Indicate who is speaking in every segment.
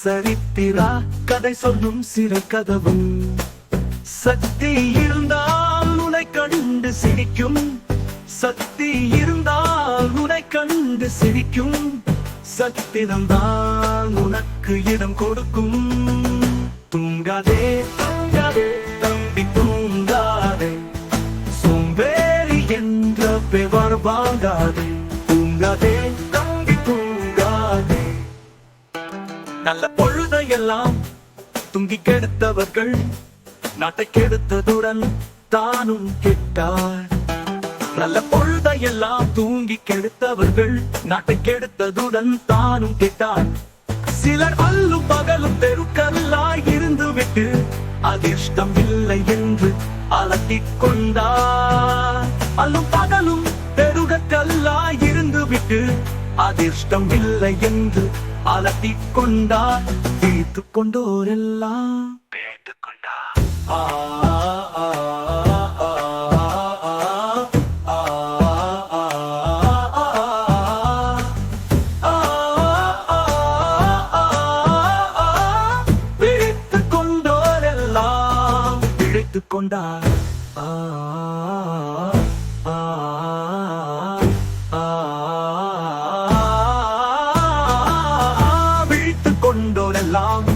Speaker 1: சரித்திரா கதை சொல்லும் சிறு கதவும் சக்தி இருந்தால் உன்னை கண்டு சிரிக்கும் சக்தி இருந்தால் உன்னை கண்டு சிரிக்கும் சத்திரம்தான் உனக்கு இடம் கொடுக்கும் தூங்காதே தூங்காதே தம்பி தூங்காதே சோம்பேறி என்ற பெவர் வாங்காதே தூங்காதே தம்பி தூங்காதே நல்ல பொழுதையெல்லாம் தூங்கி கெடுத்தவர்கள் நாட்டை கெடுத்ததுடன் தானும் கெட்டார் நல்ல பொழுதையெல்லாம் தூங்கி கெடுத்தவர்கள் நாட்டை கெடுத்ததுடன் தானும் கெட்டார் சிலர் அல்லும் பகலும் பெருக்கல்லாய் இருந்து விட்டு அதிர்ஷ்டம் இல்லை என்று அலட்டிக் கொண்டார் அல்லும் பகலும் பெருகல்லாய் இருந்து விட்டு அதிர்ஷ்டம் இல்லை என்று அலட்டிக் கொண்டார் பிடித்துக் கொண்டோரெல்லாம் பிடித்துக் கொண்டார் கொண்டார் விழித்துக் கொண்டோரெல்லாம்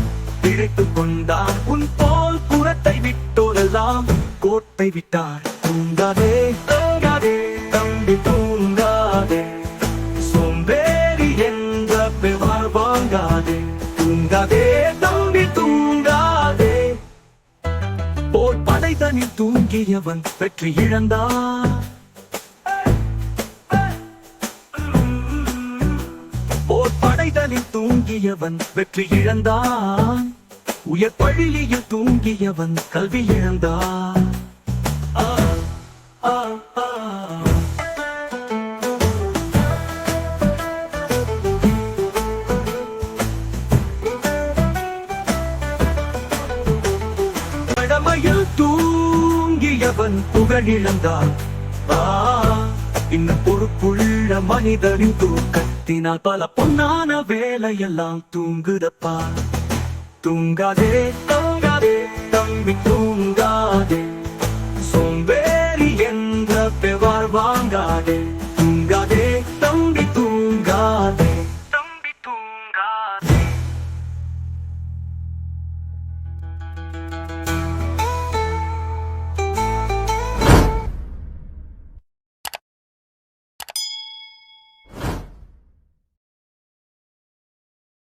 Speaker 1: பிழைத்துக் கொண்டார் உன் போல் புறத்தை விட்டோரெல்லாம் கோட்டை விட்டார் தூங்காதே தூங்காதே தம்பி தூங்காதே சோம்பேறி என்ற பெவர் வாங்காதே தூங்காதே தம்பி தூங்காதே போர் படைதனில் தூங்கியவன் வெற்றி இழந்தான் போர் படைதனில் தூங்கியவன் வெற்றி இழந்தான் உயர் பள்ளியில் தூங்கியவன் கல்வி இழந்தான் கடமையில் தூங்கியவன் புகழிழந்தான் இன்னும் பொறுப்புள்ள மனிதரின் தூக்கத்தினால் பல பொன்னான வேலையெல்லாம் தூங்குதப்பா தூங்காதே தூங்காதே தம்பி தூங்காதே சோம்பேறி என்ற